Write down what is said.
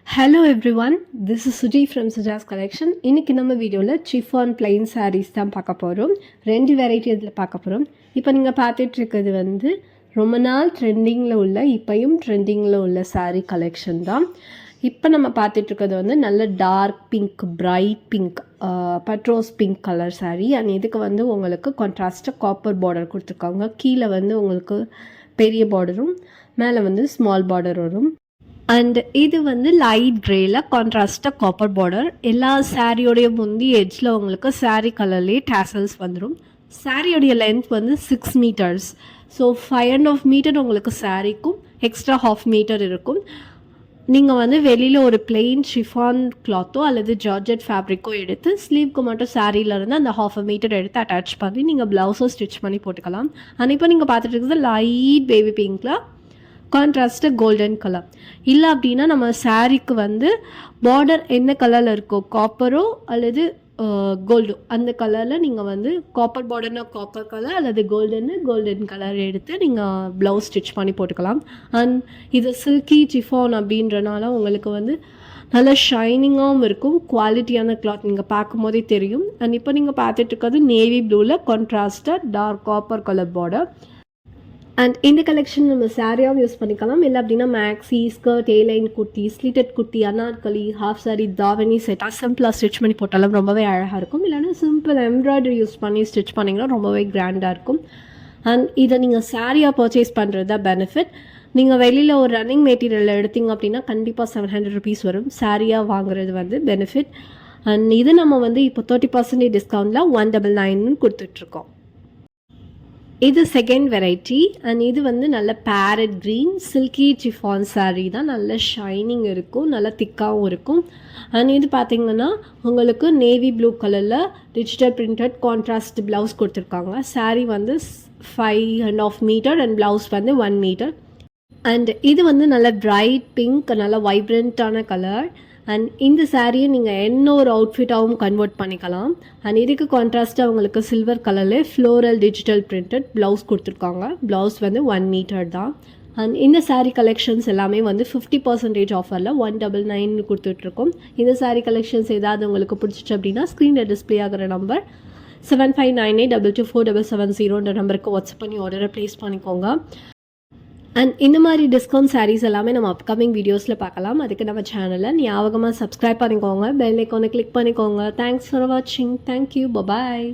Hello everyone, this is Suji from Suja's collection. இன்னைக்கு நம்ம வீடியோவில் சிஃபான் பிளைன் sarees தான் பார்க்க போகிறோம். ரெண்டு வெரைட்டி இதில் பார்க்க போகிறோம். இப்போ நீங்கள் பார்த்துட்டு இருக்கிறது வந்து ரொம்ப நாள் ட்ரெண்டிங்கில் உள்ள இப்போயும் ட்ரெண்டிங்கில் உள்ள saree கலெக்ஷன் தான். இப்போ நம்ம பார்த்துட்ருக்கிறது வந்து நல்ல டார்க் பிங்க், பிரைட் பிங்க், பட்ரோஸ் பிங்க் கலர் saree. அண்ட் இதுக்கு வந்து உங்களுக்கு கான்ட்ராஸ்ட்டாக காப்பர் பார்டர் கொடுத்துருக்காங்க. கீழே வந்து உங்களுக்கு பெரிய பார்டரும் மேலே வந்து ஸ்மால் பார்டர் வரும். அண்ட் இது வந்து லைட் க்ரேயில் கான்ட்ராஸ்டாக காப்பர் பார்டர். எல்லா சாரியோடைய முந்தி எட்ஜில் உங்களுக்கு சாரீ கலர்லேயே டேசல்ஸ் வந்துடும். சாரியோடைய லென்த் வந்து 6 மீட்டர்ஸ். ஸோ 5.5 மீட்டர் உங்களுக்கு சாரீக்கும் எக்ஸ்ட்ரா 1/2 மீட்டர் இருக்கும். நீங்கள் வந்து வெளியில் ஒரு பிளெயின் ஷிஃபான் கிளாத்தோ அல்லது ஜார்ஜெட் ஃபேப்ரிக்கோ எடுத்து ஸ்லீவ்க்கு மட்டும் சாரியிலேருந்து அந்த 1/2 மீட்டர் எடுத்து அட்டாச் பண்ணி நீங்கள் ப்ளவுஸோ ஸ்டிச் பண்ணி போட்டுக்கலாம். அண்ட் இப்போ நீங்கள் பார்த்துட்டு இருக்கிறது லைட் பேபி பிங்க்கில் கான்ட்ராஸ்ட்டு கோல்டன் கலர். இல்லை அப்படின்னா நம்ம சாரீக்கு வந்து பார்டர் என்ன கலரில் இருக்கோ, காப்பரோ அல்லது கோல்டு, அந்த கலரில் நீங்கள் வந்து காப்பர் பார்டர்னா காப்பர் கலர் அல்லது கோல்டன் கலர் எடுத்து நீங்கள் ப்ளவுஸ் ஸ்டிச் பண்ணி போட்டுக்கலாம். அண்ட் இது சில்கி சிஃபான் அப்படின்றனால உங்களுக்கு வந்து நல்ல ஷைனிங்காகவும் இருக்கும். குவாலிட்டியான கிளாத் நீங்கள் பார்க்கும் போதே தெரியும். அண்ட் இப்போ நீங்கள் பார்த்துட்டு இருக்கிறது நேவி ப்ளூவில் கான்ட்ராஸ்டாக dark copper colour border. And இந்த கலெக்ஷன் நம்ம சாரியாகவும் யூஸ் பண்ணிக்கலாம். இல்லை அப்படின்னா maxi, skirt, a line kurti, slitted kurti, Anarkali, half sari, தாவணி செட்டாக சிம்பிளாக ஸ்டிச் பண்ணி போட்டாலும் ரொம்பவே அழகாக இருக்கும். இல்லைனா சிம்பிள் எம்ப்ராய்டரி யூஸ் பண்ணி ஸ்டிச் பண்ணிங்கன்னா ரொம்பவே கிராண்டாக இருக்கும். அண்ட் இதை நீங்கள் சாரியாக பர்ச்சேஸ் பண்ணுறது தான் பெனிஃபிட். நீங்கள் வெளியில் ஒரு ரன்னிங் மெட்டீரியல் எடுத்திங்க அப்படின்னா கண்டிப்பாக 700 rupees வரும். சாரியாக வாங்குறது வந்து பெனிஃபிட். அண்ட் இது நம்ம வந்து இப்போ 30% டிஸ்கவுண்டில் 199 கொடுத்துட்ருக்கோம். இது செகண்ட் வெரைட்டி. அண்ட் இது வந்து நல்ல farad green silky chiffon sari தான். நல்ல ஷைனிங் இருக்கும், நல்ல திக்காகவும் இருக்கும். அண்ட் இது பார்த்திங்கன்னா உங்களுக்கு நேவி ப்ளூ கலரில் டிஜிட்டல் பிரிண்டட் கான்ட்ராஸ்ட் ப்ளவுஸ் கொடுத்துருக்காங்க. சாரீ வந்து 5.5 மீட்டர் அண்ட் ப்ளவுஸ் வந்து 1 மீட்டர். அண்ட் இது வந்து நல்ல பிரைட் பிங்க், நல்ல வைப்ரண்ட்டான கலர். அண்ட் இந்த சாரியை நீங்கள் என்ன ஒரு அவுட்ஃபிட்டாகவும் கன்வெர்ட் பண்ணிக்கலாம். அண்ட் இதுக்கு கான்ட்ராஸ்ட்டாக உங்களுக்கு சில்வர் கலரில் ஃப்ளோரல் டிஜிட்டல் பிரிண்டட் ப்ளவுஸ் கொடுத்துருக்காங்க. ப்ளவுஸ் வந்து 1 மீட்டர் தான். அண்ட் இந்த சாரீ கலெக்ஷன்ஸ் எல்லாமே வந்து 50% ஆஃபரில் 199 கொடுத்துட்ருக்கோம். இந்த சாரீ கலெக்ஷன்ஸ் ஏதாவது உங்களுக்கு பிடிச்சிச்சு அப்படின்னா ஸ்க்ரீனில் டிஸ்பிளே ஆகிற நம்பர் 7598224770 நம்பருக்கு வாட்ஸ்அப் பண்ணி ஆர்டரை ப்ளேஸ் பண்ணிக்கோங்க. அண்ட் இந்த மாதிரி டிஸ்கவுண்ட் சாரீஸ் எல்லாமே நம்ம அப்கமிங் வீடியோஸில் பார்க்கலாம். அதுக்கு நம்ம சேனலை ஞாபகமாக சப்ஸ்கிரைப் பண்ணிக்கோங்க, பெல் ஐக்கானை கிளிக் பண்ணிக்கோங்க. தேங்க்ஸ் ஃபார் வாட்சிங். தேங்க்யூ. பபாய்.